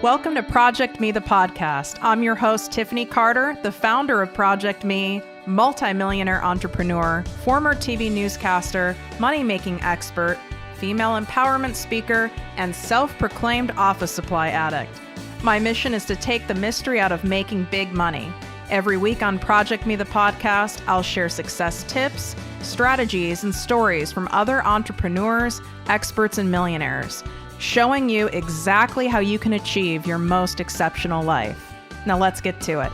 Welcome to ProjectME, the podcast. I'm your host, Tiffany Carter, the founder of ProjectME, multimillionaire entrepreneur, former TV newscaster, money-making expert, female empowerment speaker, and self-proclaimed office supply addict. My mission is to take the mystery out of making big money. Every week on ProjectME, the podcast, I'll share success tips, strategies, and stories from other entrepreneurs, experts, and millionaires, showing you exactly how you can achieve your most exceptional life. Now let's get to it.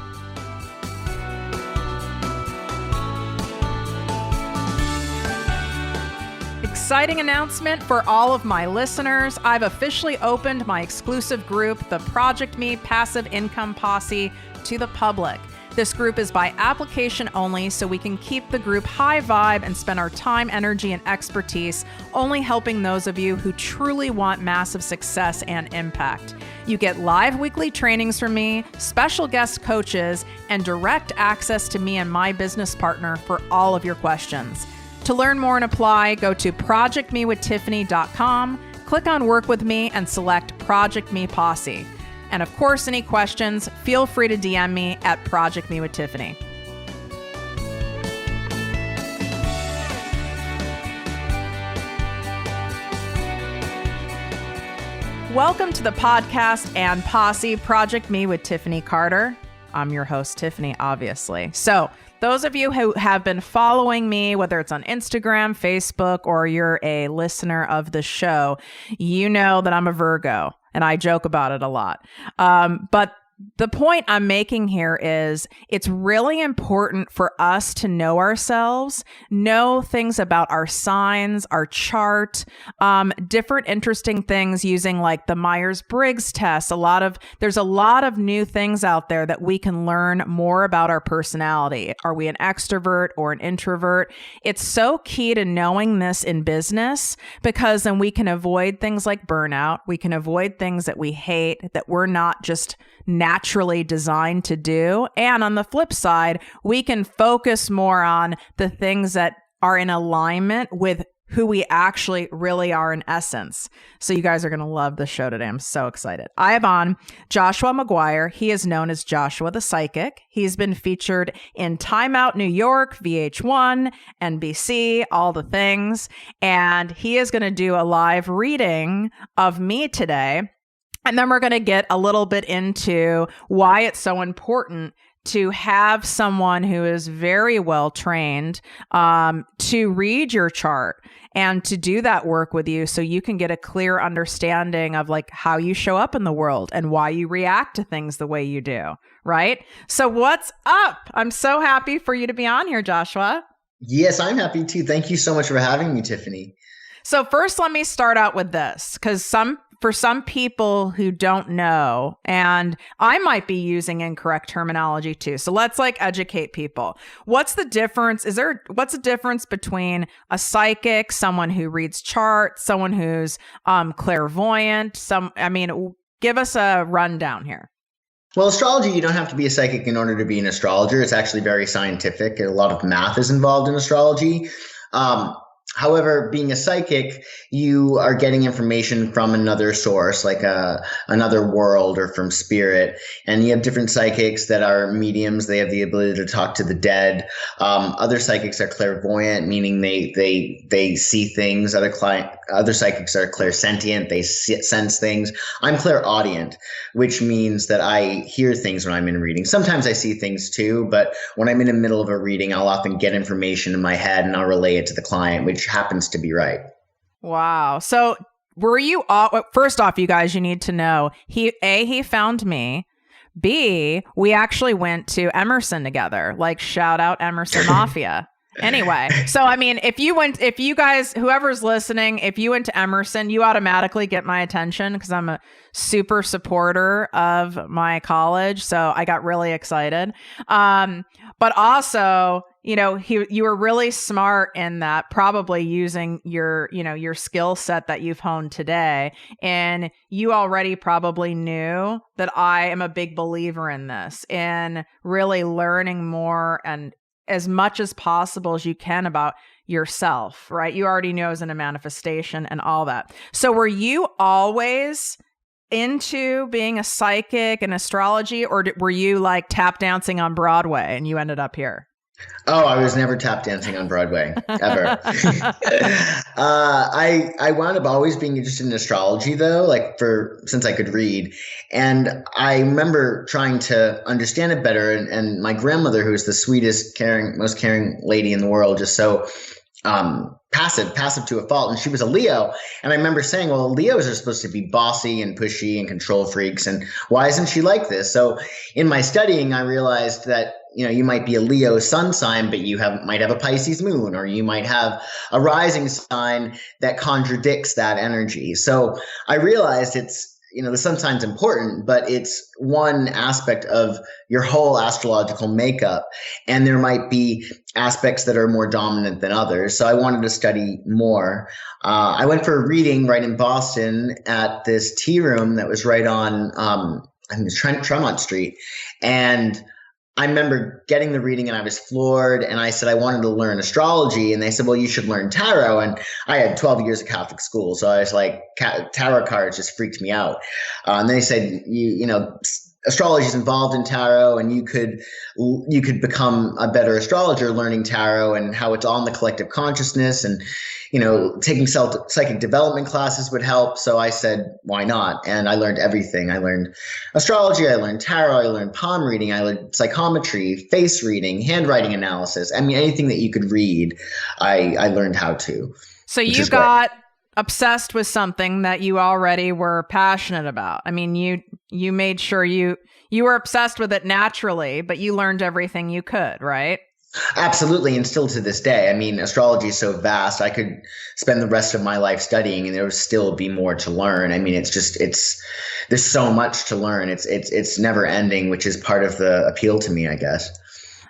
Exciting announcement for all of my listeners. I've officially opened my exclusive group, the ProjectME Passive Income Posse, to the public. This group is by application only, so we can keep the group high vibe and spend our time, energy, and expertise only helping those of you who truly want massive success and impact. You get live weekly trainings from me, special guest coaches, and direct access to me and my business partner for all of your questions. To learn more and apply, go to projectmewithtiffany.com, click on Work With Me, and select ProjectME Posse. And of course, any questions, feel free to DM me at ProjectMeWithTiffany. Welcome to the podcast and posse, ProjectME with Tiffany Carter. I'm your host, Tiffany, obviously. So those of you who have been following me, whether it's on Instagram, Facebook, or you're a listener of the show, you know that I'm a Virgo. And I joke about it a lot. But the point I'm making here is it's really important for us to know ourselves, know things about our signs, our chart, different interesting things using like the Myers Briggs test. There's a lot of new things out there that we can learn more about our personality. Are we an extrovert or an introvert? It's so key to knowing this in business, because then we can avoid things like burnout. We can avoid things that we hate, that we're not just naturally designed to do. And on the flip side, we can focus more on the things that are in alignment with who we actually really are in essence. So you guys are going to love the show today. I'm so excited. I have on Joshua MacGuire. He is known as Joshua the Psychic. He's been featured in Time Out New York, VH1, NBC, all the things. And he is going to do a live reading of me today. And then we're going to get a little bit into why it's so important to have someone who is very well trained to read your chart and to do that work with you, so you can get a clear understanding of like how you show up in the world and why you react to things the way you do, right? So what's up? I'm so happy for you to be on here, Joshua. Yes, I'm happy too. Thank you so much for having me, Tiffany. So first, let me start out with this, because for some people who don't know, and I might be using incorrect terminology too. So let's like educate people. What's the difference? What's the difference between a psychic, someone who reads charts, someone who's clairvoyant? Give us a rundown here. Well, astrology, you don't have to be a psychic in order to be an astrologer. It's actually very scientific. A lot of math is involved in astrology. However, being a psychic, you are getting information from another source, like another world or from spirit. And you have different psychics that are mediums. They have the ability to talk to the dead. Other psychics are clairvoyant, meaning they see things. Other psychics are clairsentient. They sense things. I'm clairaudient, which means that I hear things when I'm in a reading. Sometimes I see things too, but when I'm in the middle of a reading, I'll often get information in my head and I'll relay it to the client, which happens to be right. Wow. So were you all, first off, you guys, you need to know he found me. B, we actually went to Emerson together. Like, shout out Emerson Mafia. Anyway, so I mean, if you guys, whoever's listening, if you went to Emerson, you automatically get my attention because I'm a super supporter of my college. So I got really excited. But also, you were really smart in that, probably using your skill set that you've honed today. And you already probably knew that I am a big believer in this, in really learning more and as much as possible as you can about yourself, right? You already know as in a manifestation and all that. So were you always into being a psychic and astrology, or were you like tap dancing on Broadway and you ended up here? Oh, I was never tap dancing on Broadway, ever. I wound up always being interested in astrology, though, since I could read. And I remember trying to understand it better. And my grandmother, who was the sweetest, caring, most caring lady in the world, just so passive to a fault. And she was a Leo. And I remember saying, well, Leos are supposed to be bossy and pushy and control freaks. And why isn't she like this? So in my studying, I realized that, you might be a Leo sun sign, but you might have a Pisces moon, or you might have a rising sign that contradicts that energy. So I realized it's, the sun sign's important, but it's one aspect of your whole astrological makeup. And there might be aspects that are more dominant than others. So I wanted to study more. I went for a reading right in Boston at this tea room that was right on, I think it's Tremont Street. And I remember getting the reading and I was floored, and I said I wanted to learn astrology, and they said, well, you should learn tarot. And I had 12 years of Catholic school, so I was like, tarot cards just freaked me out. And they said, astrology is involved in tarot, and you could become a better astrologer learning tarot and how it's all in the collective consciousness, and taking psychic development classes would help. So I said, why not? And I learned everything. I learned astrology, I learned tarot, I learned palm reading, I learned psychometry, face reading, handwriting analysis. I mean, anything that you could read, I learned how to. So you got obsessed with something that you already were passionate about. I mean, you made sure you were obsessed with it naturally, but you learned everything you could, right? Absolutely. And still to this day, I mean, astrology is so vast. I could spend the rest of my life studying and there would still be more to learn. I mean, there's so much to learn. It's never ending, which is part of the appeal to me, I guess.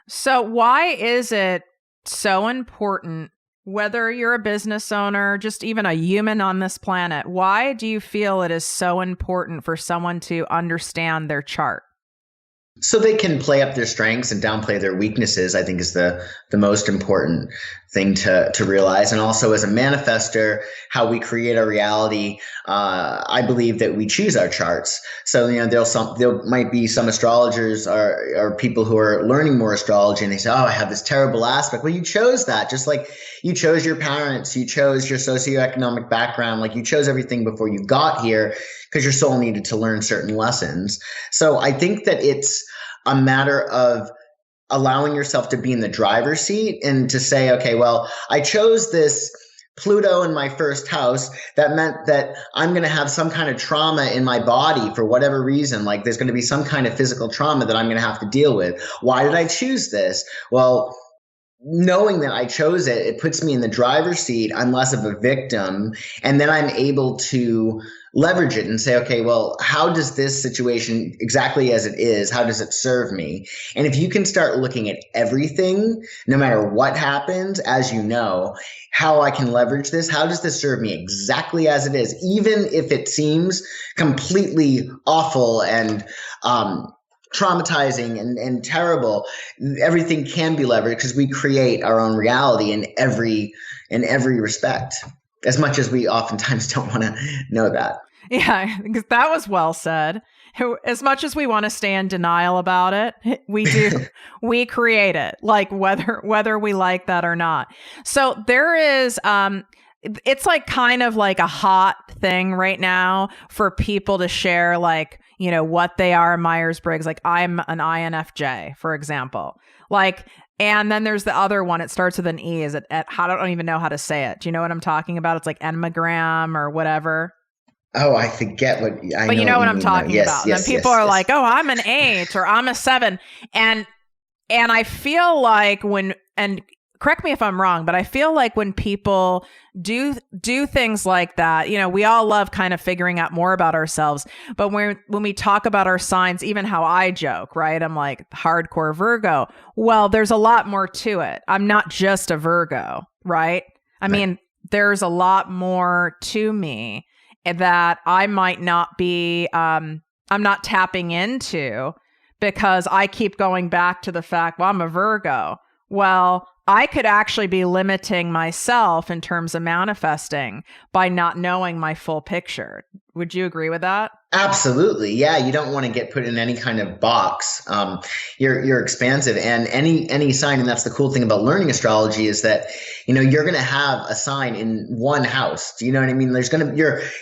So why is it so important, whether you're a business owner, just even a human on this planet, why do you feel it is so important for someone to understand their chart? So they can play up their strengths and downplay their weaknesses, I think is the most important thing to realize. And also as a manifester, how we create our reality, I believe that we choose our charts. So, there might be some astrologers or people who are learning more astrology and they say, oh, I have this terrible aspect. Well, you chose that, just like you chose your parents, you chose your socioeconomic background, like you chose everything before you got here because your soul needed to learn certain lessons. So I think that it's a matter of allowing yourself to be in the driver's seat and to say, okay, well, I chose this Pluto in my first house. That meant that I'm going to have some kind of trauma in my body for whatever reason. Like there's going to be some kind of physical trauma that I'm going to have to deal with. Why did I choose this? Well, knowing that I chose it, it puts me in the driver's seat. I'm less of a victim. And then I'm able to leverage it and say, okay, well, how does this situation exactly as it is, how does it serve me? And if you can start looking at everything, no matter what happens, as you know, how I can leverage this, how does this serve me exactly as it is, even if it seems completely awful and traumatizing and terrible, everything can be leveraged because we create our own reality in every respect, as much as we oftentimes don't want to know that. Yeah, because that was well said. As much as we want to stay in denial about it, we do. We create it, like whether we like that or not. So there is it's like kind of like a hot thing right now for people to share, like, what they are in Myers Briggs. Like I'm an INFJ, for example. Like, and then there's the other one. It starts with an E. Is it? I don't even know how to say it. Do you know what I'm talking about? It's like Enneagram or whatever. Oh, I forget what. But you know what I'm talking about. Yes, and people are like, "Oh, I'm an 8 or I'm a 7," and I feel like and correct me if I'm wrong, but I feel like when people do things like that, we all love kind of figuring out more about ourselves. But when we talk about our signs, even how I joke, right? I'm like hardcore Virgo. Well, there's a lot more to it. I'm not just a Virgo, right? I mean, there's a lot more to me that I might not be, I'm not tapping into because I keep going back to the fact, well, I'm a Virgo. Well, I could actually be limiting myself in terms of manifesting by not knowing my full picture. Would you agree with that? Absolutely. Yeah. You don't want to get put in any kind of box. You're expansive, and any sign. And that's the cool thing about learning astrology is that, you're going to have a sign in one house. Do you know what I mean?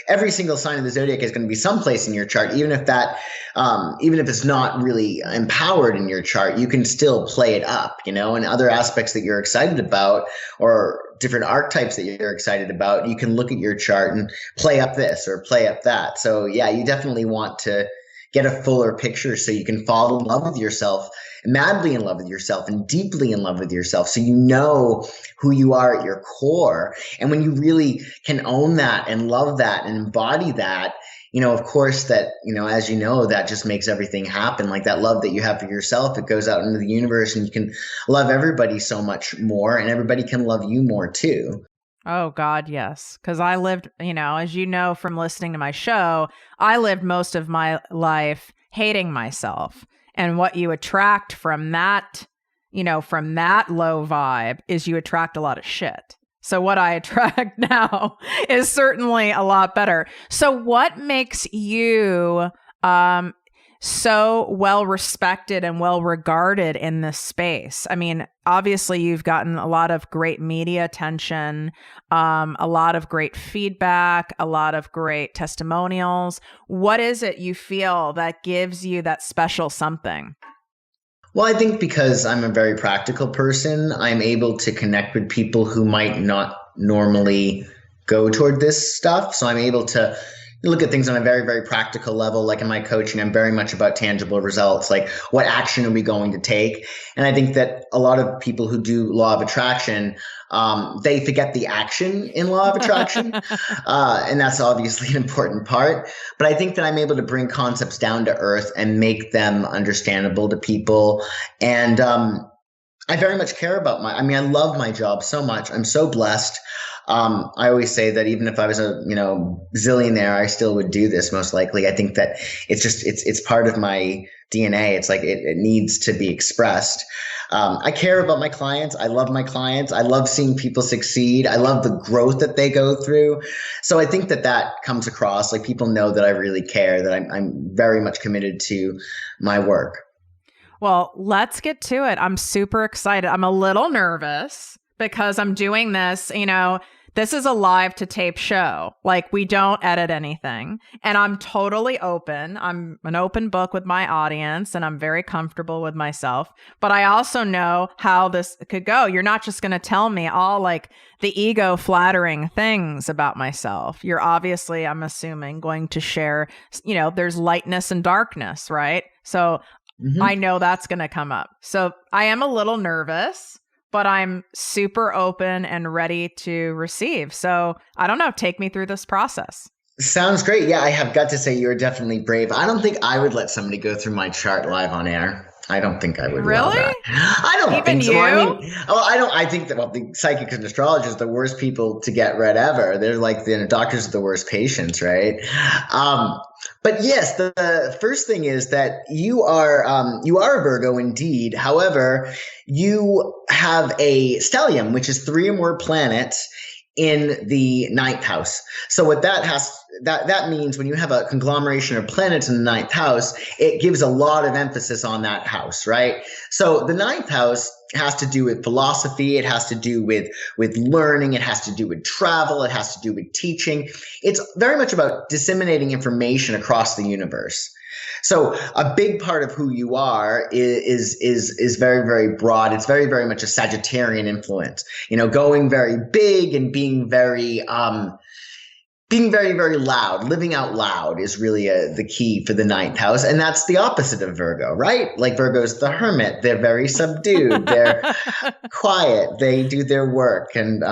Every single sign of the zodiac is going to be someplace in your chart, even if it's not really empowered in your chart, you can still play it up, and other aspects that you're excited about, or different archetypes that you're excited about, you can look at your chart and play up this or play up that. So yeah, you definitely want to get a fuller picture so you can fall in love with yourself, madly in love with yourself, and deeply in love with yourself, so you know who you are at your core. And when you really can own that and love that and embody that, of course that, as that just makes everything happen. Like that love that you have for yourself, it goes out into the universe, and you can love everybody so much more, and everybody can love you more too. Oh God, yes. Because I lived, as you know from listening to my show, I lived most of my life hating myself. And what you attract from that, from that low vibe is you attract a lot of shit. So what I attract now is certainly a lot better. So what makes you so well respected and well regarded in this space? I mean, obviously you've gotten a lot of great media attention, a lot of great feedback, a lot of great testimonials. What is it you feel that gives you that special something? Well, I think because I'm a very practical person, I'm able to connect with people who might not normally go toward this stuff. So I'm able to look at things on a very, very practical level. Like in my coaching, I'm very much about tangible results. Like, what action are we going to take? And I think that a lot of people who do law of attraction, they forget the action in law of attraction. And that's obviously an important part. But I think that I'm able to bring concepts down to earth and make them understandable to people. And I very much care about I love my job so much. I'm so blessed. I always say that even if I was a, zillionaire, I still would do this most likely. I think that it's part of my DNA. It's like it needs to be expressed. I care about my clients. I love my clients. I love seeing people succeed. I love the growth that they go through. So I think that comes across. Like, people know that I really care, that I'm very much committed to my work. Well, let's get to it. I'm super excited. I'm a little nervous because I'm doing this, this is a live to tape show. Like, we don't edit anything, and I'm totally open. I'm an open book with my audience, and I'm very comfortable with myself, but I also know how this could go. You're not just going to tell me all like the ego flattering things about myself. You're obviously, I'm assuming, going to share, there's lightness and darkness, right? So I know that's going to come up. So I am a little nervous, but I'm super open and ready to receive. So I don't know, take me through this process. Sounds great. Yeah, I have got to say you're definitely brave. I don't think I would let somebody go through my chart live on air. I don't think I would. Really? I don't Even think so. You? I think that the psychics and astrologers are the worst people to get read ever. They're like the doctors are the worst patients, right? But yes, the first thing is that you are a Virgo indeed. However, you have a stellium, which is 3 or more planets in the 9th house. So what that means, when you have a conglomeration of planets in the 9th house, it gives a lot of emphasis on that house, right? So the 9th house has to do with philosophy. It has to do with learning. It has to do with travel. It has to do with teaching. It's very much about disseminating information across the universe. So a big part of who you are is very, very broad. It's very, very much a Sagittarian influence, going very big and being very, very loud. Living out loud is really the key for the 9th house. And that's the opposite of Virgo, right? Like, Virgo's the hermit. They're very subdued. They're quiet. They do their work and,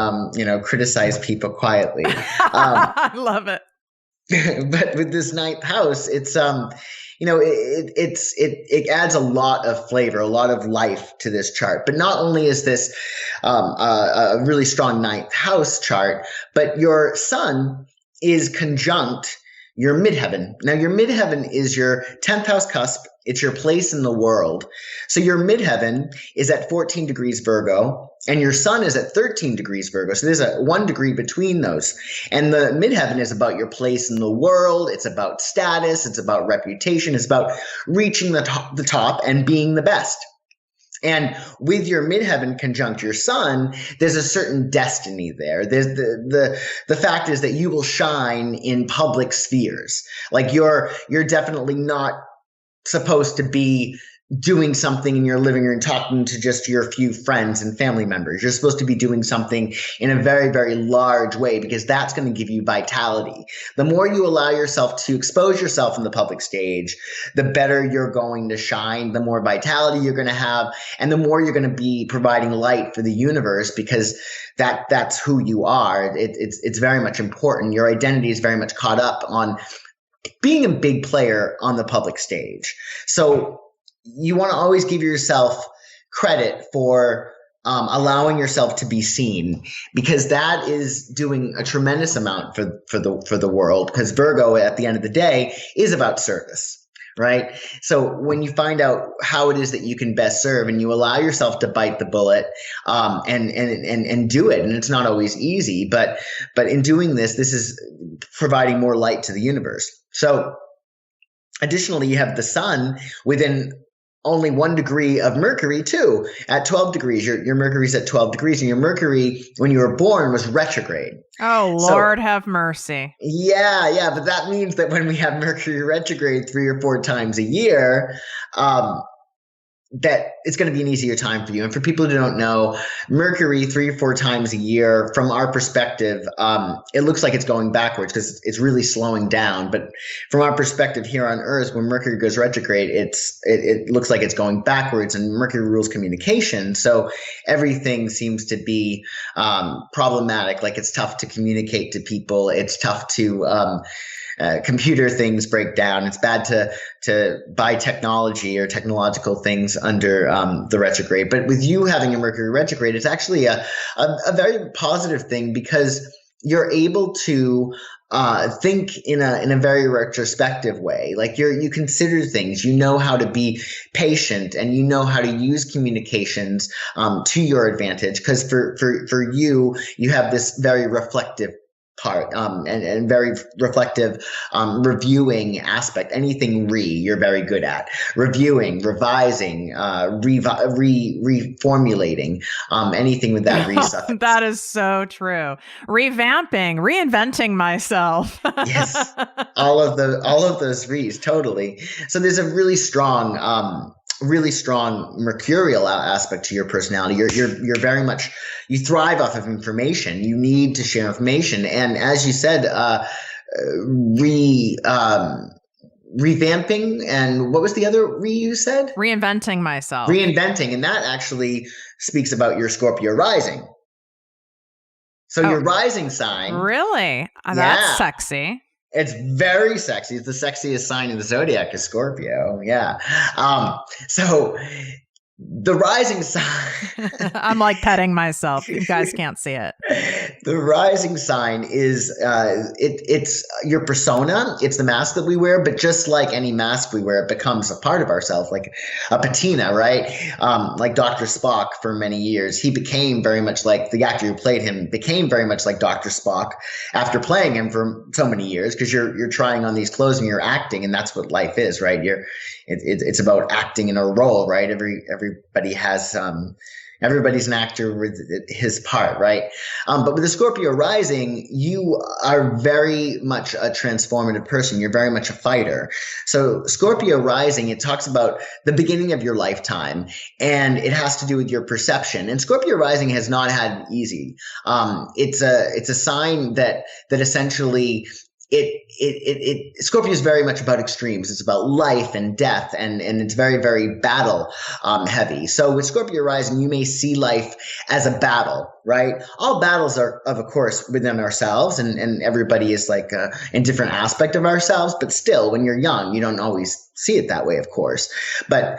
criticize people quietly. I love it. But with this 9th house, it's, it adds a lot of flavor, a lot of life to this chart. But not only is this a really strong 9th house chart, but your sun is conjunct your midheaven. Now, your midheaven is your 10th house cusp. It's your place in the world. So your midheaven is at 14 degrees Virgo, and your sun is at 13 degrees Virgo. So there's a 1 degree between those. And the midheaven is about your place in the world. It's about status. It's about reputation. It's about reaching the top and being the best. And with your midheaven conjunct your sun, there's a certain destiny there. There's the fact is that you will shine in public spheres. Like you're definitely not supposed to be doing something in your living room, talking to just your few friends and family members. You're supposed to be doing something in a very, very large way, because that's going to give you vitality. The more you allow yourself to expose yourself in the public stage, the better you're going to shine, the more vitality you're going to have, and the more you're going to be providing light for the universe, because that's who you are. It's very much important. Your identity is very much caught up on being a big player on the public stage. So you want to always give yourself credit for allowing yourself to be seen, because that is doing a tremendous amount for the world. Because Virgo, at the end of the day, is about service, right? So when you find out how it is that you can best serve, and you allow yourself to bite the bullet and do it, and it's not always easy, but in doing this is providing more light to the universe. So additionally, you have the sun within only 1 degree of Mercury too, at 12 degrees. Your Mercury's at 12 degrees, and your Mercury, when you were born, was retrograde. Oh, Lord, have mercy. Yeah. But that means that when we have Mercury retrograde 3 or 4 times a year, that it's going to be an easier time for you. And for people who don't know, Mercury 3 or 4 times a year, from our perspective, it looks like it's going backwards because it's really slowing down. But from our perspective here on Earth, when Mercury goes retrograde, it looks like it's going backwards, and Mercury rules communication. So everything seems to be problematic. Like it's tough to communicate to people. It's tough to computer things break down. It's bad to buy technology or technological things under the retrograde. But with you having a Mercury retrograde, it's actually a very positive thing, because you're able to think in a very retrospective way. Like you consider things, you know how to be patient, and you know how to use communications to your advantage. Because for you have this very reflective part and very reflective reviewing aspect. Anything you're very good at reviewing, revising, reformulating, anything with that suffix. That is so true. Revamping, reinventing myself. Yes, all of those re's, totally. So there's a really strong mercurial aspect to your personality. You're very much, you thrive off of information. You need to share information. And as you said, revamping, and what was the other you said? Reinventing myself. Reinventing. And that actually speaks about your Scorpio rising. So your rising sign. Really? That's sexy. It's very sexy. It's the sexiest sign in the zodiac is Scorpio. Yeah. So the rising sign. I'm like petting myself. You guys can't see it. The rising sign is it's your persona. It's the mask that we wear, but just like any mask we wear, it becomes a part of ourselves, like a patina, right? Like Dr. Spock for many years. He became very much like the actor who played him became very much like Dr. Spock after playing him for so many years, because you're trying on these clothes and you're acting, and that's what life is, right? It's about acting in a role, right? Everybody has everybody's an actor with his part, right? But with the Scorpio rising, you are very much a transformative person. You're very much a fighter. So Scorpio rising, it talks about the beginning of your lifetime, and it has to do with your perception. And Scorpio rising has not had it easy. It's a sign that essentially Scorpio is very much about extremes. It's about life and death, and it's very, very battle heavy. So with Scorpio rising, you may see life as a battle, right? All battles are, of course, within ourselves, and everybody is like in different aspect of ourselves. But still, when you're young, you don't always see it that way, of course. But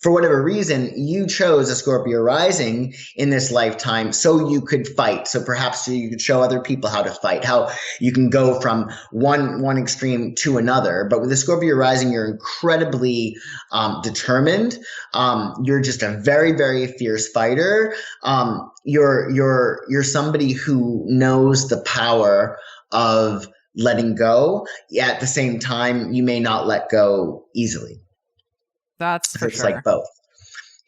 for whatever reason, you chose a Scorpio rising in this lifetime so you could fight. So perhaps you could show other people how to fight, how you can go from one extreme to another. But with the Scorpio rising, you're incredibly determined. You're just a very, very fierce fighter. You're somebody who knows the power of letting go. At the same time, you may not let go easily. That's for it's sure. Like both,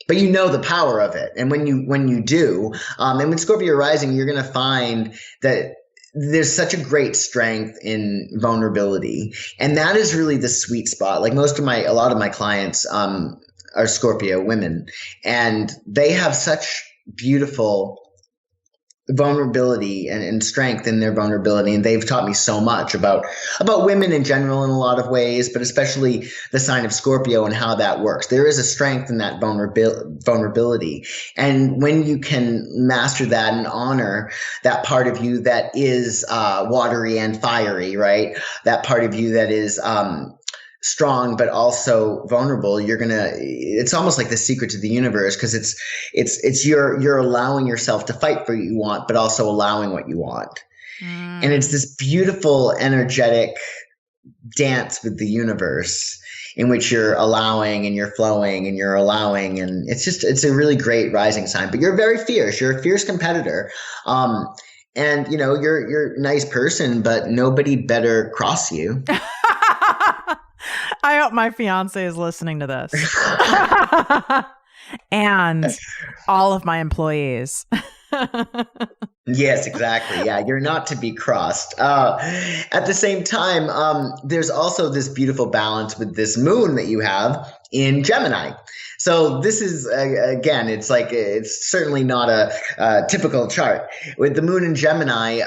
but you know the power of it. And when you do, and with Scorpio rising, you're going to find that there's such a great strength in vulnerability. And that is really the sweet spot. Like a lot of my clients, are Scorpio women, and they have such beautiful vulnerability and strength in their vulnerability. And they've taught me so much about women in general in a lot of ways, but especially the sign of Scorpio and how that works. There is a strength in that vulnerability. And when you can master that and honor that part of you that is watery and fiery, right? That part of you that is strong but also vulnerable, it's almost like the secret to the universe, because it's you're allowing yourself to fight for what you want, but also allowing what you want. And it's this beautiful energetic dance with the universe in which you're allowing and you're flowing and you're allowing, and it's a really great rising sign. But you're very fierce. You're a fierce competitor. And you're a nice person, but nobody better cross you. I hope my fiance is listening to this. And all of my employees. Yes, exactly. Yeah, you're not to be crossed. At the same time, there's also this beautiful balance with this moon that you have in Gemini. So this is, again, it's certainly not a typical chart. With the moon in Gemini,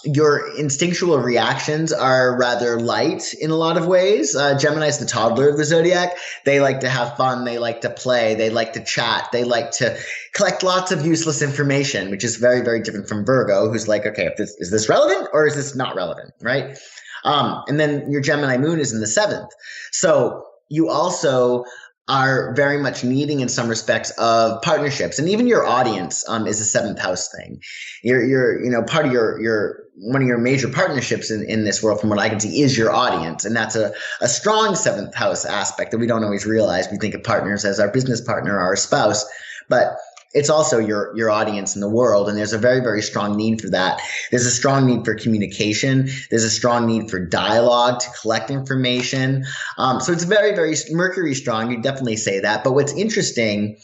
your instinctual reactions are rather light in a lot of ways. Gemini is the toddler of the zodiac. They like to have fun. They like to play. They like to chat. They like to collect lots of useless information, which is very, very different from Virgo, who's like, okay, is this relevant or is this not relevant, right? And then your Gemini moon is in the 7th. So you also are very much needing in some respects of partnerships, and even your audience is a 7th house thing. You're part of your one of your major partnerships in this world, from what I can see, is your audience, and that's a strong 7th house aspect that we don't always realize. We think of partners as our business partner or our spouse, but it's also your audience in the world. And there's a very, very strong need for that. There's a strong need for communication. There's a strong need for dialogue to collect information. So it's very, very Mercury strong. You definitely say that. But what's interesting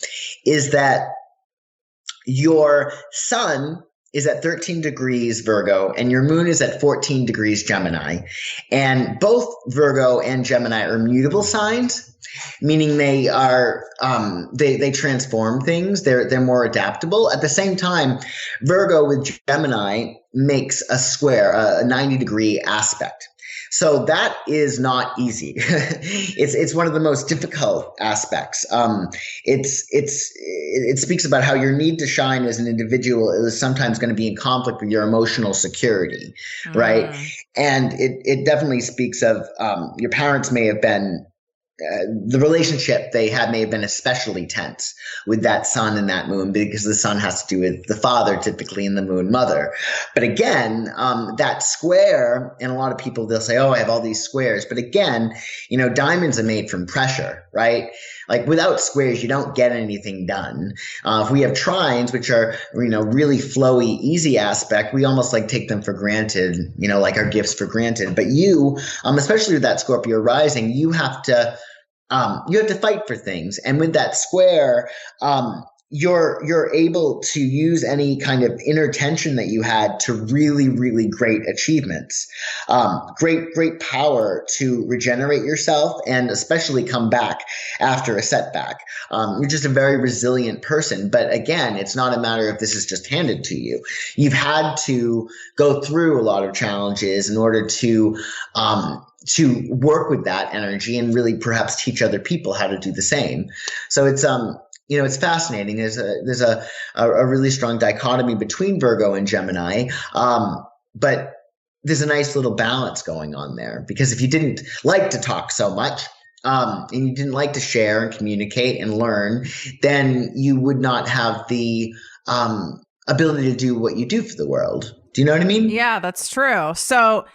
is that your sun is at 13 degrees Virgo and your moon is at 14 degrees Gemini. And both Virgo and Gemini are mutable signs, meaning they are they transform things. They're more adaptable. At the same time, Virgo with Gemini makes a square, a 90-degree aspect. So that is not easy. It's one of the most difficult aspects. It speaks about how your need to shine as an individual is sometimes going to be in conflict with your emotional security, right? And it definitely speaks of your parents may have been the relationship they had may have been especially tense with that sun and that moon, because the sun has to do with the father typically and the moon mother. But again, that square, and a lot of people, they'll say, oh, I have all these squares. But again, diamonds are made from pressure, right? Like without squares, you don't get anything done. If we have trines, which are, really flowy, easy aspect, we almost like take them for granted, like our gifts for granted. But you, especially with that Scorpio rising, you have to fight for things. And with that square, you're able to use any kind of inner tension that you had to really, really great achievements, great power to regenerate yourself and especially come back after a setback. You're just a very resilient person. But again, it's not a matter of this is just handed to you. You've had to go through a lot of challenges in order to work with that energy and really perhaps teach other people how to do the same. So it's it's fascinating. There's a really strong dichotomy between Virgo and Gemini, but there's a nice little balance going on there, because if you didn't like to talk so much, and you didn't like to share and communicate and learn, then you would not have the ability to do what you do for the world. Do you know what I mean? Yeah, that's true. So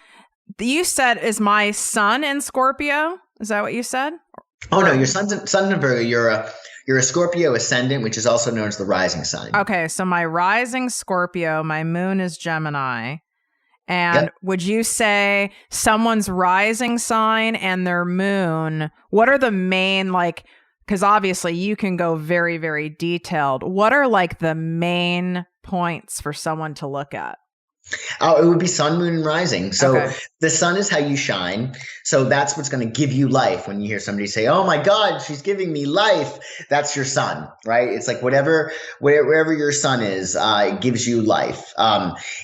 you said, is my sun in Scorpio? Is that what you said? Oh no, your sun's in Virgo. You're a Scorpio ascendant, which is also known as the rising sign. Okay, so my rising Scorpio, my moon is Gemini. And Yep. would you say someone's rising sign and their moon, what are the main, like, because obviously you can go very, very detailed. What are like the main points for someone to look at? Oh, it would be sun, moon, and rising. So Okay. the sun is how you shine. So that's what's going to give you life. When you hear somebody say, "Oh my God, she's giving me life," that's your sun, right? It's like wherever your sun is, it gives you life.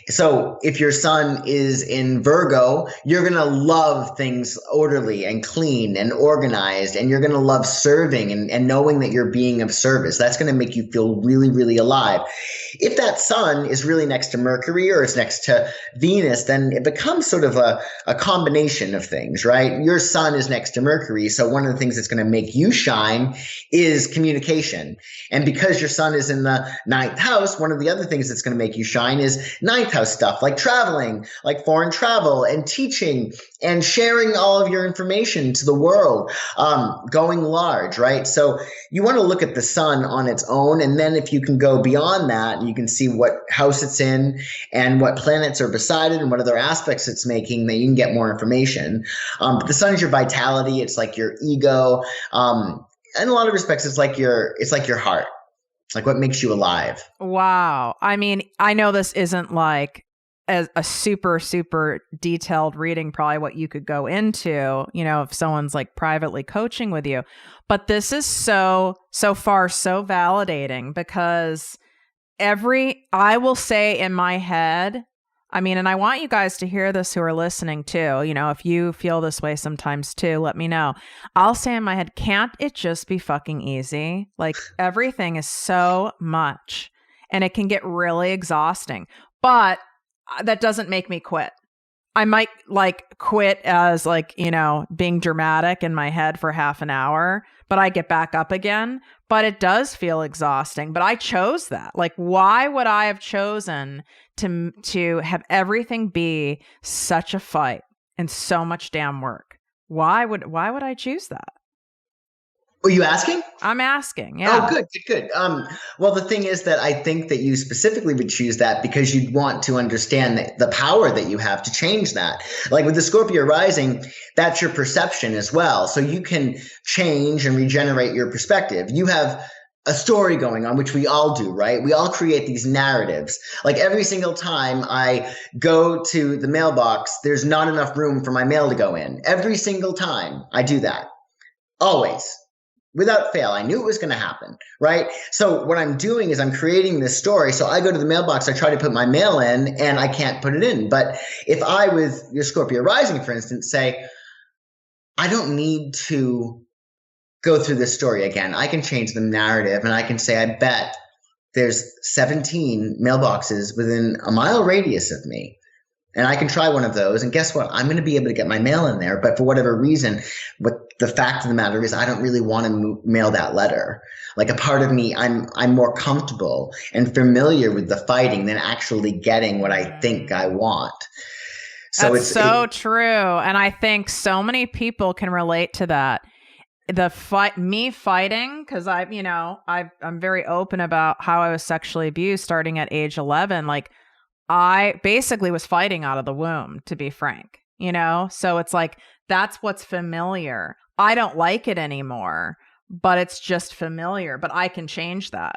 So if your sun is in Virgo, you're going to love things orderly and clean and organized, and you're going to love serving and knowing that you're being of service. That's going to make you feel really, really alive. If that sun is really next to Mercury or it's next to Venus, then it becomes sort of a combination of things, right? Your sun is next to Mercury. So one of the things that's going to make you shine is communication. And because your sun is in the ninth house, one of the other things that's going to make you shine is ninth house stuff like traveling, like foreign travel and teaching and sharing all of your information to the world, going large, right? So you want to look at the sun on its own. And then if you can go beyond that, you can see what house it's in and what planets are beside it and what other aspects it's making, that you can get more information. But the sun is your vitality. It's like your ego. In a lot of respects, it's like your heart, like what makes you alive. Wow. I mean, I know this isn't like a super, super detailed reading, probably what you could go into, if someone's like privately coaching with you. But this is so far so validating, because I will say in my head, I mean, and I want you guys to hear this who are listening too. If you feel this way sometimes too, let me know. I'll say in my head, can't it just be fucking easy? Like, everything is so much and it can get really exhausting, but that doesn't make me quit. I might like quit as like, being dramatic in my head for half an hour, but I get back up again. But it does feel exhausting. But I chose that. Like, why would I have chosen to have everything be such a fight and so much damn work? Why would I choose that? Were you asking? I'm asking. Yeah. Oh, good. Well, the thing is that I think that you specifically would choose that because you'd want to understand the power that you have to change that. Like with the Scorpio rising, that's your perception as well. So you can change and regenerate your perspective. You have a story going on, which we all do, right? We all create these narratives. Like every single time I go to the mailbox, there's not enough room for my mail to go in. Every single time I do that. Always. Without fail, I knew it was going to happen, right? So what I'm doing is I'm creating this story. So I go to the mailbox, I try to put my mail in, and I can't put it in. But if I, with your Scorpio rising, for instance, say, I don't need to go through this story again. I can change the narrative, and I can say, I bet there's 17 mailboxes within a mile radius of me. And I can try one of those, and guess what? I'm going to be able to get my mail in there. But for whatever reason, what the fact of the matter is, I don't really want to mail that letter. Like a part of me, I'm more comfortable and familiar with the fighting than actually getting what I think I want. So That's so true. And I think so many people can relate to that. Me fighting, because I'm very open about how I was sexually abused starting at age 11. Like, I basically was fighting out of the womb, to be frank, so it's like, that's what's familiar. I don't like it anymore, but it's just familiar, but I can change that.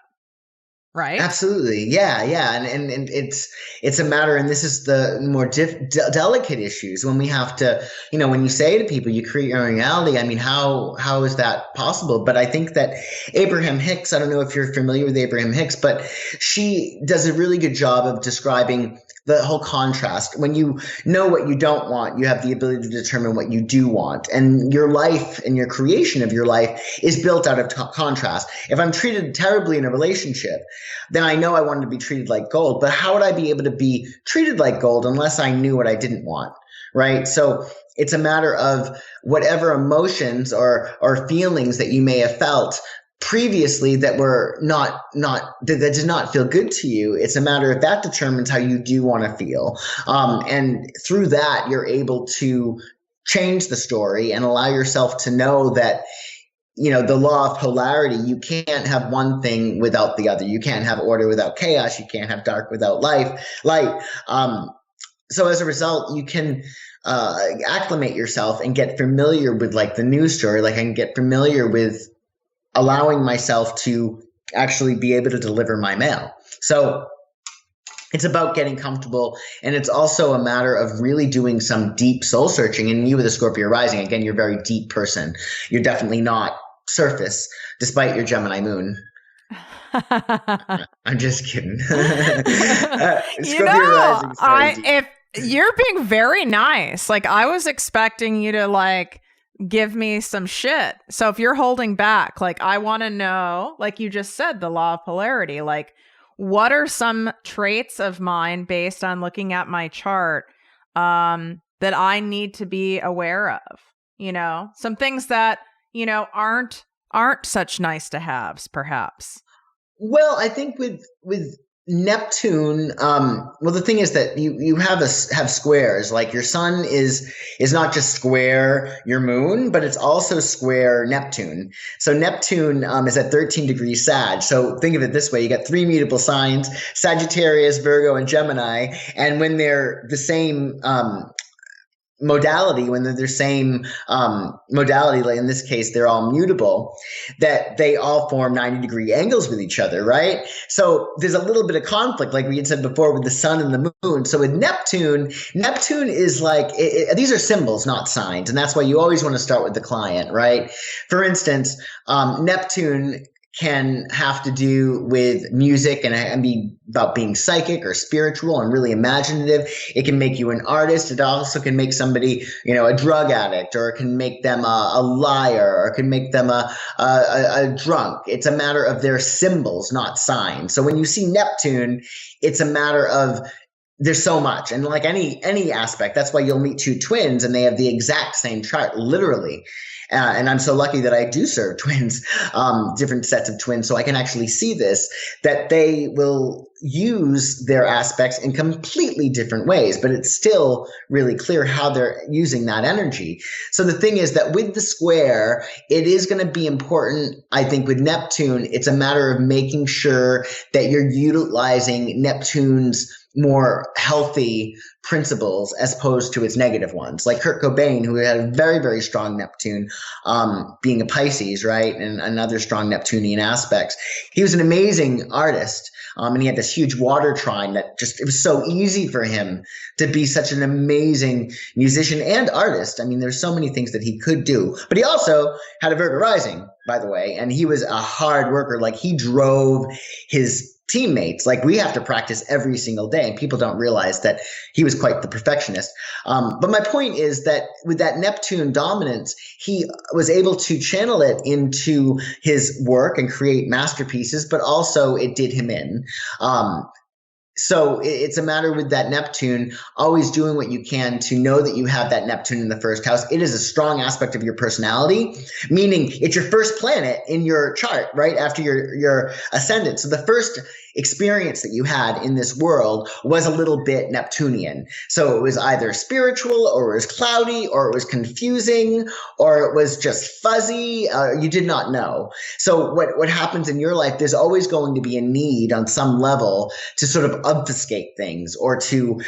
Right. Absolutely. Yeah. And it's a matter, and this is the more delicate issues when we have to, when you say to people, you create your own reality. I mean, how is that possible? But I think that Abraham Hicks, I don't know if you're familiar with Abraham Hicks, but she does a really good job of describing the whole contrast. When you know what you don't want, you have the ability to determine what you do want. And your life and your creation of your life is built out of contrast. If I'm treated terribly in a relationship, then I know I wanted to be treated like gold. But how would I be able to be treated like gold unless I knew what I didn't want? Right? So it's a matter of whatever emotions or feelings that you may have felt previously that were that did not feel good to you. It's a matter of that determines how you do want to feel. And through that, you're able to change the story and allow yourself to know that, the law of polarity, you can't have one thing without the other. You can't have order without chaos. You can't have dark without light. So as a result, you can acclimate yourself and get familiar with like the news story. Like I can get familiar with allowing myself to actually be able to deliver my mail. So it's about getting comfortable. And it's also a matter of really doing some deep soul searching. And you with a Scorpio rising, again, you're a very deep person. You're definitely not surface, despite your Gemini moon. I'm just kidding. Scorpio rising is very deep. If you're being very nice, like I was expecting you to like give me some shit. So if you're holding back, like I want to know, like you just said, the law of polarity, like what are some traits of mine based on looking at my chart that I need to be aware of? Some things that, aren't such nice to haves, perhaps. Well, I think with Neptune, the thing is that you have squares. Like your sun is not just square your moon, but it's also square Neptune. So Neptune is at 13 degrees Sag. So think of it this way: you got three mutable signs: Sagittarius, Virgo, and Gemini. And when they're the same modality, when they're the same modality, like in this case, they're all mutable, that they all form 90-degree angles with each other, right? So there's a little bit of conflict, like we had said before, with the sun and the moon. So with Neptune is like, these are symbols, not signs. And that's why you always want to start with the client, right? For instance, Neptune can have to do with music and be about being psychic or spiritual and really imaginative. It can make you an artist. It also can make somebody, a drug addict, or it can make them a liar, or it can make them a drunk. It's a matter of their symbols, not signs. So when you see Neptune, it's a matter of there's so much. And like any aspect, that's why you'll meet two twins and they have the exact same chart, literally. And I'm so lucky that I do serve twins, different sets of twins, so I can actually see this, that they will use their aspects in completely different ways, but it's still really clear how they're using that energy. So the thing is that with the square, it is going to be important, I think, with Neptune. It's a matter of making sure that you're utilizing Neptune's more healthy principles as opposed to its negative ones. Like Kurt Cobain, who had a very, very strong Neptune, being a Pisces, right? And other strong Neptunian aspects. He was an amazing artist. And he had this huge water trine that it was so easy for him to be such an amazing musician and artist. I mean, there's so many things that he could do, but he also had a Virgo rising, by the way, and he was a hard worker. Like he drove his teammates. Like we have to practice every single day, and people don't realize that he was quite the perfectionist. But my point is that with that Neptune dominance, he was able to channel it into his work and create masterpieces, but also it did him in. So it's a matter with that Neptune, always doing what you can to know that you have that Neptune in the first house. It is a strong aspect of your personality, meaning it's your first planet in your chart, right after your ascendant. So the first experience that you had in this world was a little bit Neptunian. So it was either spiritual, or it was cloudy, or it was confusing, or it was just fuzzy. You did not know. So what happens in your life, there's always going to be a need on some level to sort of obfuscate things or to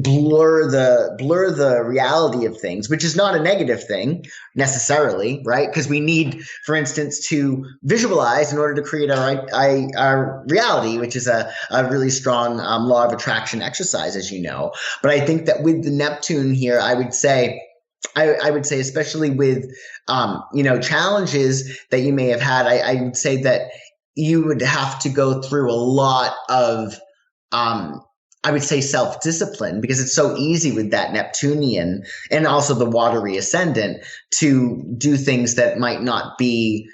blur the reality of things, which is not a negative thing necessarily, right? Because we need, for instance, to visualize in order to create our reality, which is a really strong law of attraction exercise, as you know. But I think that with the Neptune here, I would say, especially with challenges that you may have had, I would say that you would have to go through a lot of I would say self-discipline, because it's so easy with that Neptunian and also the watery ascendant to do things that might not be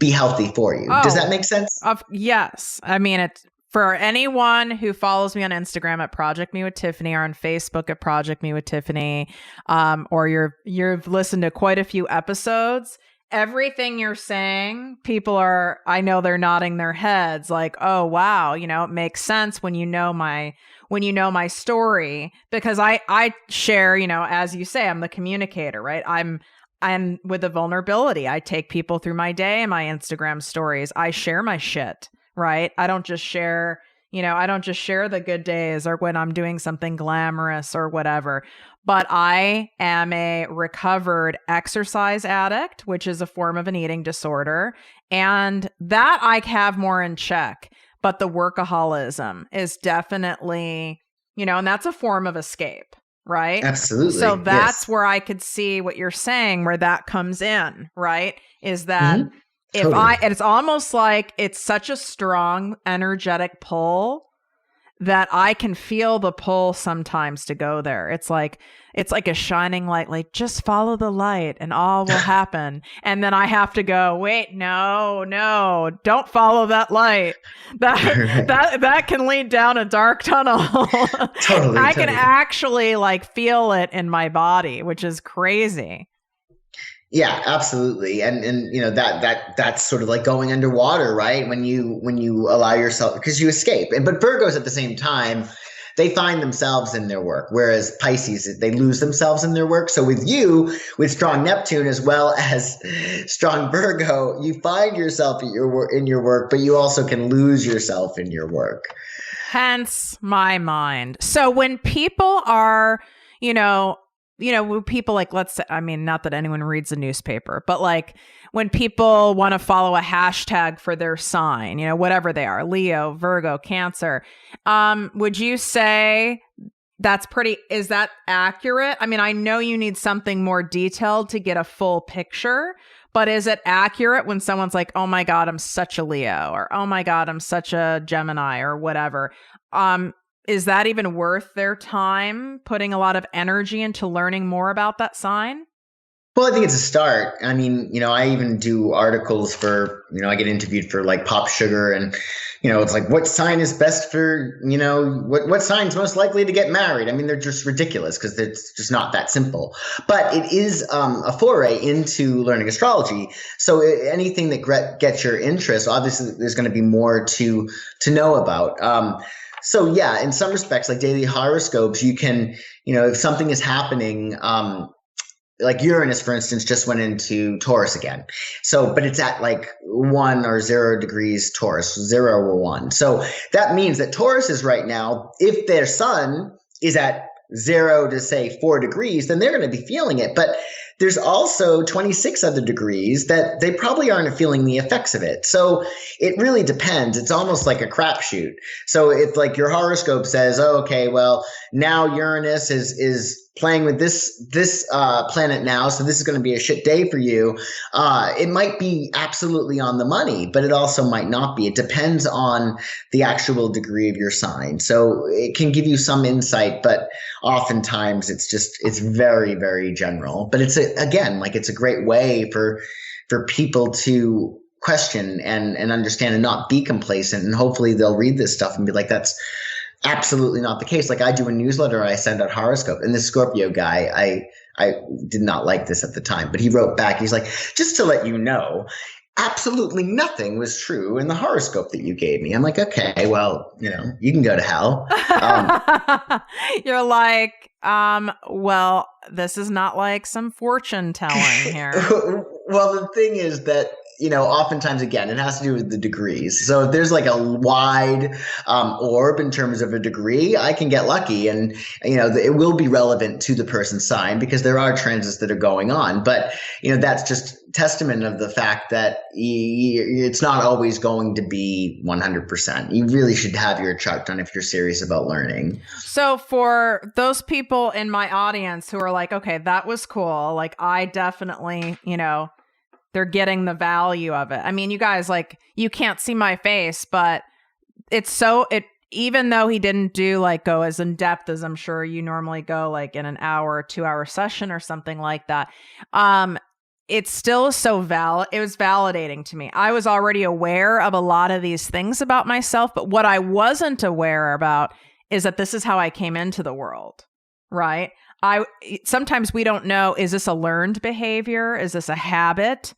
healthy for you. Does that make sense? Yes. I mean, it's for anyone who follows me on Instagram at ProjectME with Tiffany, or on Facebook at ProjectME with Tiffany, or you've listened to quite a few episodes. Everything you're saying, I know they're nodding their heads like, oh, wow, it makes sense when you know my story, because I share, as you say, I'm the communicator, right? I'm with the vulnerability. I take people through my day and my Instagram stories. I share my shit, right? I don't just share the good days or when I'm doing something glamorous or whatever. But I am a recovered exercise addict, which is a form of an eating disorder. And that I have more in check. But the workaholism is definitely, and that's a form of escape, right? Absolutely. So that's where I could see what you're saying, where that comes in, right? Is that and it's almost like it's such a strong energetic pull that I can feel the pull sometimes to go there. It's like a shining light, like just follow the light and all will happen. And then I have to go, wait, no, don't follow that light. That can lead down a dark tunnel. Totally. I can actually like feel it in my body, which is crazy. Yeah, absolutely. And that's sort of like going underwater, right? When you allow yourself, because you escape. But Virgos at the same time, they find themselves in their work, whereas Pisces, they lose themselves in their work. So with you, with strong Neptune as well as strong Virgo, you find yourself in your work, but you also can lose yourself in your work. Hence my mind. So when people are, when people like, let's say, I mean, not that anyone reads a newspaper, but like when people want to follow a hashtag for their sign, whatever they are, Leo, Virgo, Cancer, would you say is that accurate? I mean, I know you need something more detailed to get a full picture, but is it accurate when someone's like, oh my God, I'm such a Leo, or oh my God, I'm such a Gemini, or whatever? Is that even worth their time putting a lot of energy into learning more about that sign? Well, I think it's a start. I mean, I even do articles for, I get interviewed for like Pop Sugar, and, it's like, what sign is best for, what sign's most likely to get married? I mean, they're just ridiculous because it's just not that simple. But it is a foray into learning astrology. So anything that gets your interest, obviously there's going to be more to know about. So yeah, in some respects, like daily horoscopes, you can, if something is happening, like Uranus, for instance, just went into Taurus again. So, but it's at like 1 or 0 degrees Taurus, 0 or 1. So that means that Taurus is right now, if their sun is at 0 to say 4 degrees, then they're going to be feeling it. But there's also 26 other degrees that they probably aren't feeling the effects of it. So it really depends. It's almost like a crapshoot. So if like your horoscope says, oh, okay, well, now Uranus is playing with this planet now, so this is going to be a shit day for you. It might be absolutely on the money, but it also might not be. It depends on the actual degree of your sign. So it can give you some insight, but oftentimes it's very, very general. But it's a great way for people to question and understand and not be complacent. And hopefully they'll read this stuff and be like, that's absolutely not the case. Like I do a newsletter, I send out horoscope, and this Scorpio guy, I did not like this at the time, but he wrote back. He's like, just to let you know, absolutely nothing was true in the horoscope that you gave me. I'm like, okay, well, you can go to hell. You're like, well, this is not like some fortune telling here. Well, the thing is that, oftentimes, again, it has to do with the degrees. So if there's like a wide orb in terms of a degree, I can get lucky, and, it will be relevant to the person's sign because there are transits that are going on. But, that's just testament of the fact that it's not always going to be 100%. You really should have your chart done if you're serious about learning. So for those people in my audience who are like, okay, that was cool. Like I definitely, they're getting the value of it. I mean, you guys, like, you can't see my face, but it's even though he didn't go as in depth as I'm sure you normally go, like in an hour or 2 hour session or something like that, it still is it was validating to me. I was already aware of a lot of these things about myself, but what I wasn't aware about is that this is how I came into the world, right? Sometimes we don't know, is this a learned behavior? Is this a habit?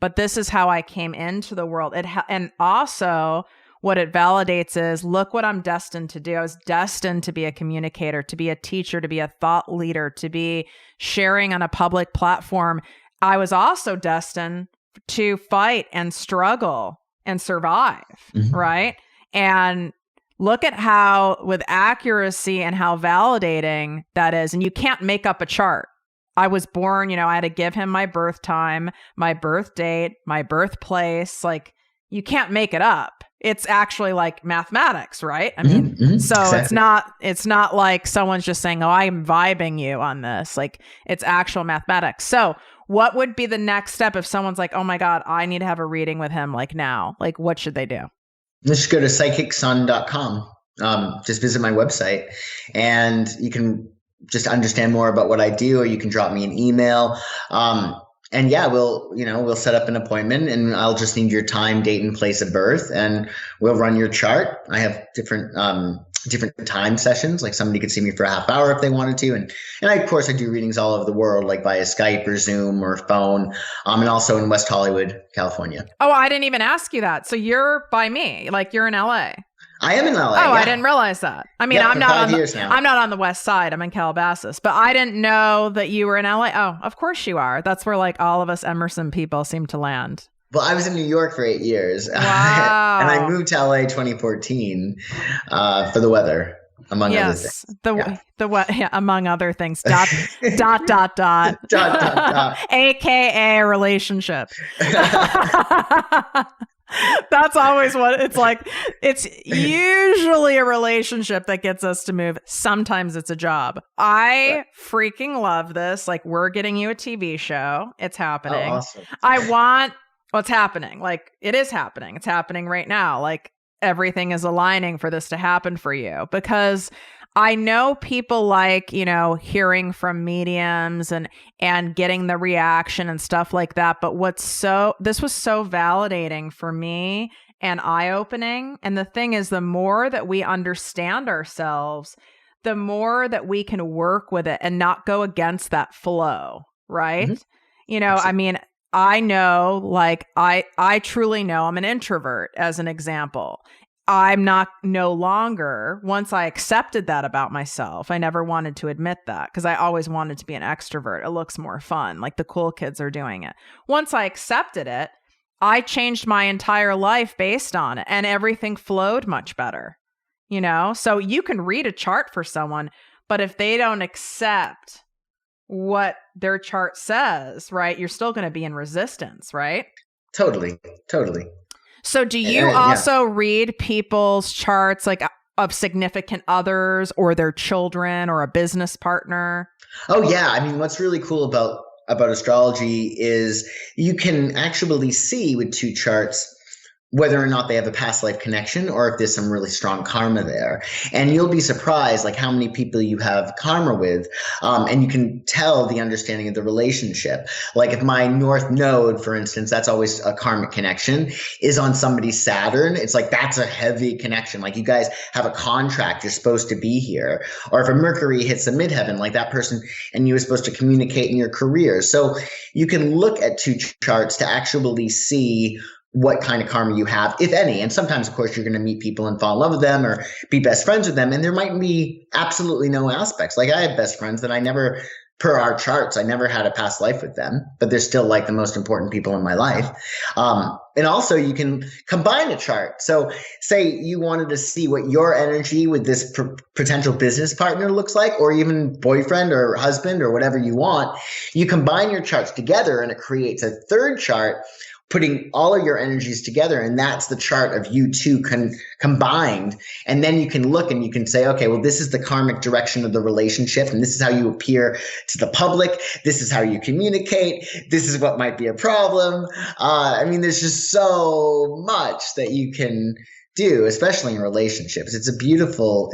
But this is how I came into the world. And also what it validates is, look what I'm destined to do. I was destined to be a communicator, to be a teacher, to be a thought leader, to be sharing on a public platform. I was also destined to fight and struggle and survive, right? And look at how, with accuracy and how validating that is. And you can't make up a chart. I was born, I had to give him my birth time, my birth date, my birthplace. Like, you can't make it up. It's actually like mathematics, right? I mean, so exactly. It's not like someone's just saying, oh, I'm vibing you on this. Like, it's actual mathematics. So what would be the next step if someone's like, oh my God, I need to have a reading with him, like now? Like, what should they do? Just go to psychicsun.com. Just visit my website and you can just understand more about what I do, or you can drop me an email. And yeah, we'll set up an appointment, and I'll just need your time, date, and place of birth, and we'll run your chart. I have different time sessions. Like, somebody could see me for a half hour if they wanted to. And of course I do readings all over the world, like via Skype or Zoom or phone, and also in West Hollywood, California. Oh, I didn't even ask you that. So you're by me, like you're in LA. I am in LA. Oh, yeah. I didn't realize that. I mean, I'm not on the west side. I'm in Calabasas, but I didn't know that you were in LA. Oh, of course you are. That's where like all of us Emerson people seem to land. Well, I was in New York for 8 years. Wow. And I moved to LA 2014 for the weather, among other things. Among other things. dot. AKA relationship. That's always what it's like. It's usually a relationship that gets us to move. Sometimes it's a job. I freaking love this. Like, we're getting you a TV show. It's happening. Oh, awesome. What's happening? Like, it is happening. It's happening right now. Like, everything is aligning for this to happen for you, because I know people like, hearing from mediums and getting the reaction and stuff like that. But this was so validating for me and eye-opening. And the thing is, the more that we understand ourselves, the more that we can work with it and not go against that flow, right? Mm-hmm. I mean, I know, like, I truly know I'm an introvert, as an example. I'm no longer, once I accepted that about myself, I never wanted to admit that, because I always wanted to be an extrovert. It looks more fun, like the cool kids are doing it. Once I accepted it, I changed my entire life based on it, and everything flowed much better, So you can read a chart for someone, but if they don't accept what their chart says, right, you're still going to be in resistance, right? Totally. So do you also read people's charts, like of significant others or their children or a business partner? Oh, yeah. I mean, what's really cool about astrology is you can actually see with two charts whether or not they have a past life connection, or if there's some really strong karma there. And you'll be surprised, like, how many people you have karma with. And you can tell the understanding of the relationship. Like, if my North Node, for instance, that's always a karmic connection, is on somebody's Saturn, it's like, that's a heavy connection. Like, you guys have a contract. You're supposed to be here. Or if a Mercury hits the midheaven, like, that person and you were supposed to communicate in your career. So you can look at two charts to actually see what kind of karma you have, if any. And sometimes, of course, you're going to meet people and fall in love with them or be best friends with them. And there might be absolutely no aspects. Like, I have best friends that per our charts, I never had a past life with them, but they're still like the most important people in my life. And also you can combine a chart. So say you wanted to see what your energy with this potential business partner looks like, or even boyfriend or husband or whatever you want. You combine your charts together and it creates a third chart, putting all of your energies together. And that's the chart of you two combined. And then you can look and you can say, okay, well, this is the karmic direction of the relationship. And this is how you appear to the public. This is how you communicate. This is what might be a problem. I mean, there's just so much that you can do, especially in relationships. It's a beautiful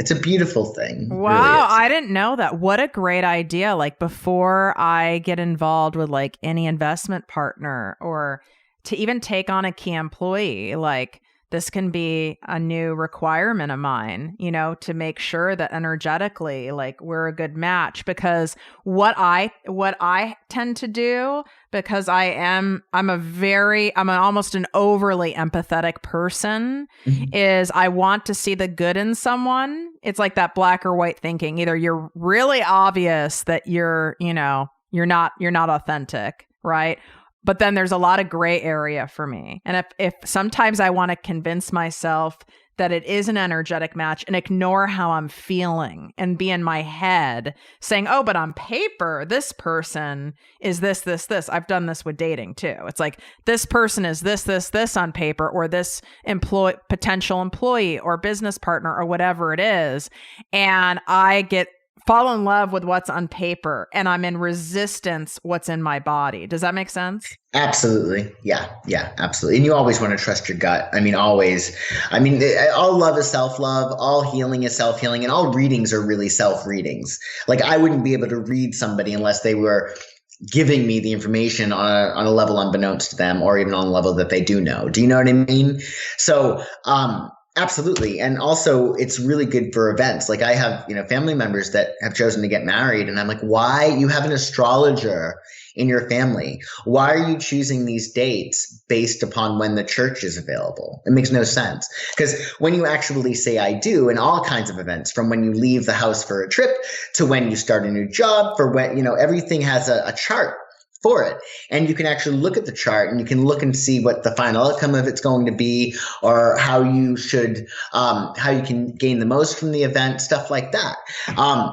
thing. Wow, Really is. I didn't know that. What a great idea. Like before I get involved with like any investment partner or to even take on a key employee, like this can be a new requirement of mine, to make sure that energetically, like we're a good match. Because what I tend to do, because I'm almost an overly empathetic person, is I want to see the good in someone. It's like that black or white thinking. Either you're really obvious that you're not authentic, right? But then there's a lot of gray area for me. And if sometimes I want to convince myself that it is an energetic match and ignore how I'm feeling and be in my head saying, oh, but on paper, this person is this, this, this. I've done this with dating too. It's like this person is this, this, this on paper, or this potential employee or business partner or whatever it is. And I fall in love with what's on paper and I'm in resistance what's in my body. Does that make sense? Absolutely. Yeah, absolutely. And you always want to trust your gut. I mean, always. I mean, all love is self-love. All healing is self-healing. And all readings are really self-readings. Like I wouldn't be able to read somebody unless they were giving me the information on a level unbeknownst to them, or even on a level that they do know. Do you know what I mean? So, absolutely. And also it's really good for events. Like I have, family members that have chosen to get married, and I'm like, why? You have an astrologer in your family. Why are you choosing these dates based upon when the church is available? It makes no sense. Because when you actually say I do in all kinds of events, from when you leave the house for a trip to when you start a new job, for when, everything has a chart for it. And you can actually look at the chart and you can look and see what the final outcome of it's going to be, or how you can gain the most from the event, stuff like that.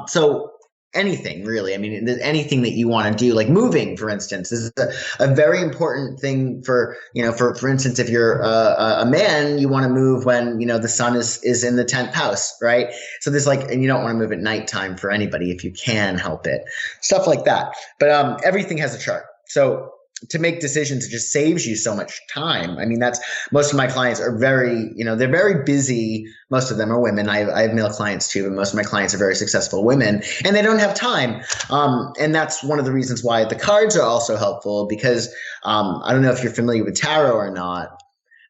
So anything really, I mean, anything that you want to do, like moving, for instance, is a very important thing for instance, if you're a man, you want to move when, the sun is in the 10th house, right? So there's and you don't want to move at nighttime for anybody if you can help it, stuff like that. But everything has a chart. So to make decisions, it just saves you so much time. I mean, most of my clients are very, they're very busy. Most of them are women. I have male clients too, but most of my clients are very successful women, and they don't have time. And that's one of the reasons why the cards are also helpful, because I don't know if you're familiar with tarot or not,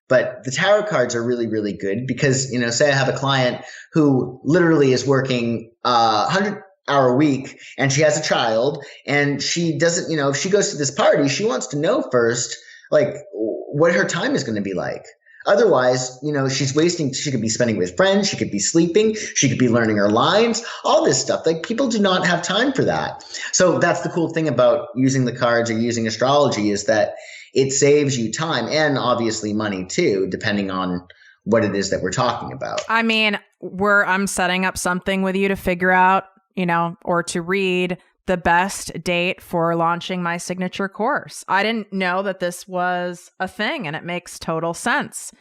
but the tarot cards are really, really good because, say I have a client who literally is working 100-hour week and she has a child, and she doesn't, if she goes to this party, she wants to know first, what her time is going to be like. Otherwise, she's wasting, she could be spending with friends, she could be sleeping, she could be learning her lines, all this stuff. People do not have time for that. So that's the cool thing about using the cards or using astrology, is that it saves you time and obviously money too, depending on what it is that we're talking about. I mean, I'm setting up something with you to figure out, or to read the best date for launching my signature course. I didn't know that this was a thing, and it makes total sense,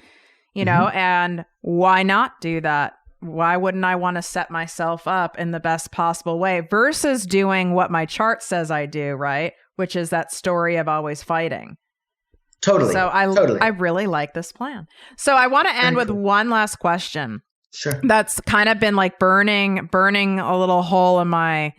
and why not do that? Why wouldn't I want to set myself up in the best possible way versus doing what my chart says I do, right? Which is that story of always fighting. Totally. So I really like this plan. So I want to end with one last question. Sure. That's kind of been burning a little hole in my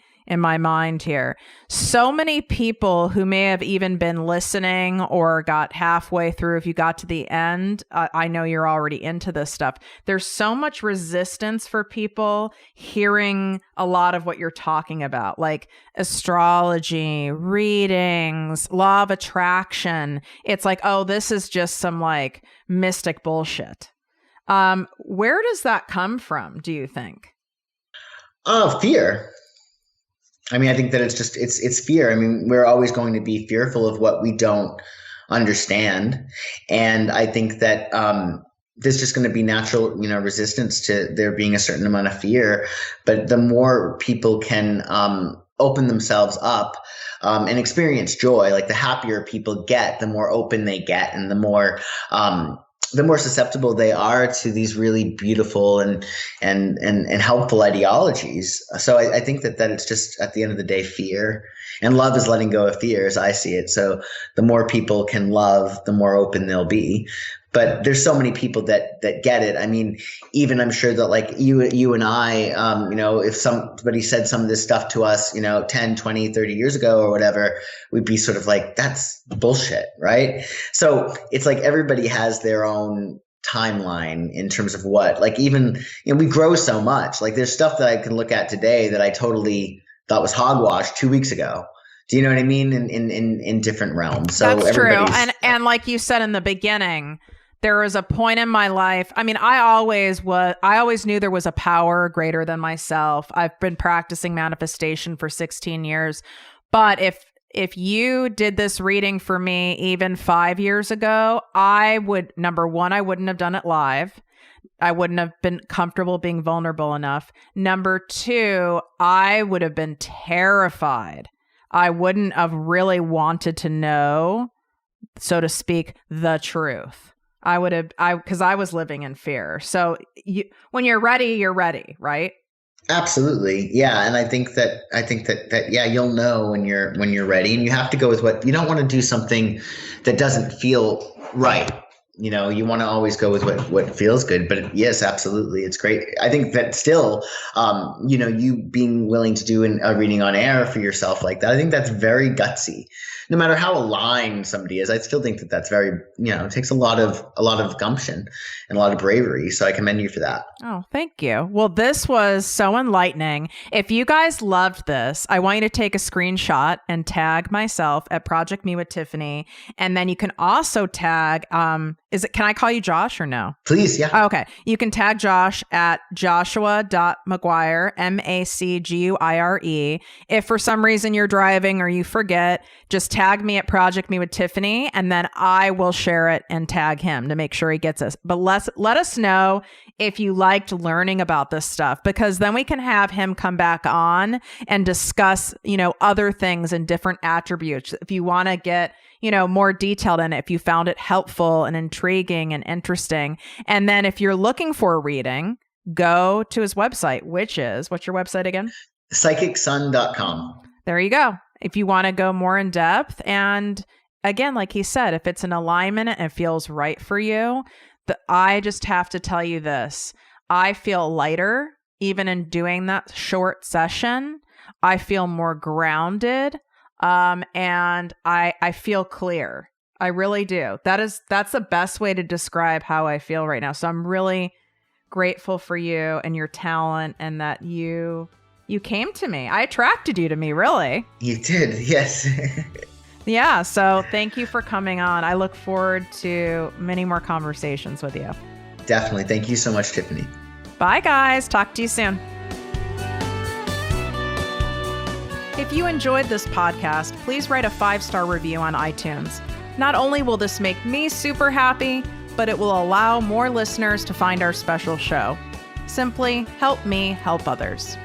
mind here. So many people who may have even been listening or got halfway through, if you got to the end, I know you're already into this stuff. There's so much resistance for people hearing a lot of what you're talking about, like astrology, readings, law of attraction. It's like, oh, this is just some mystic bullshit. Where does that come from, do you think? Fear. I mean, I think that it's fear. I mean, we're always going to be fearful of what we don't understand. And I think that there's just going to be natural, resistance to there being a certain amount of fear. But the more people can open themselves up and experience joy, the happier people get, the more open they get, and the more susceptible they are to these really beautiful and helpful ideologies. So I think that it's just, at the end of the day, fear, and love is letting go of fear, as I see it. So the more people can love, the more open they'll be. But there's so many people that get it. I mean, even I'm sure that like you and I, if somebody said some of this stuff to us, 10, 20, 30 years ago or whatever, we'd be sort of like, that's bullshit, right? So it's like everybody has their own timeline in terms of what, like, even, we grow so much. Like there's stuff that I can look at today that I totally thought was hogwash 2 weeks ago. Do you know what I mean? In different realms. So that's true. And like you said in the beginning, there was a point in my life. I mean, I always knew there was a power greater than myself. I've been practicing manifestation for 16 years. But if you did this reading for me even 5 years ago, number one, I wouldn't have done it live. I wouldn't have been comfortable being vulnerable enough. Number two, I would have been terrified. I wouldn't have really wanted to know, so to speak, the truth. Because I was living in fear. So when you're ready, right? Absolutely. Yeah. And I think that, yeah, you'll know when you're ready, and you have to go with what you don't want to do something that doesn't feel right. You want to always go with what feels good, but yes, absolutely. It's great. I think that still, you being willing to do a reading on air for yourself like that, I think that's very gutsy. No matter how aligned somebody is, I still think that that's very, it takes a lot of gumption and a lot of bravery. So I commend you for that. Oh, thank you. Well, this was so enlightening. If you guys loved this, I want you to take a screenshot and tag myself at ProjectME with Tiffany. And then you can also tag, can I call you Josh or no? Please, yeah. Oh, okay. You can tag Josh at joshua.mcguire, MacGuire. If for some reason you're driving or you forget, just tag me at ProjectME with Tiffany, and then I will share it and tag him to make sure he gets us. But let us know if you liked learning about this stuff, because then we can have him come back on and discuss, other things and different attributes. If you want to get, more detailed in it, if you found it helpful and intriguing and interesting. And then if you're looking for a reading, go to his website, which is, what's your website again? PsychicSun.com. There you go. If you want to go more in depth. And again, like he said, if it's an alignment and it feels right for you, I just have to tell you this. I feel lighter even in doing that short session. I feel more grounded. And I feel clear. I really do. That's the best way to describe how I feel right now. So I'm really grateful for you and your talent, and that you came to me. I attracted you to me, really. You did. Yes. Yeah. So thank you for coming on. I look forward to many more conversations with you. Definitely. Thank you so much, Tiffany. Bye, guys. Talk to you soon. If you enjoyed this podcast, please write a 5-star review on iTunes. Not only will this make me super happy, but it will allow more listeners to find our special show. Simply help me help others.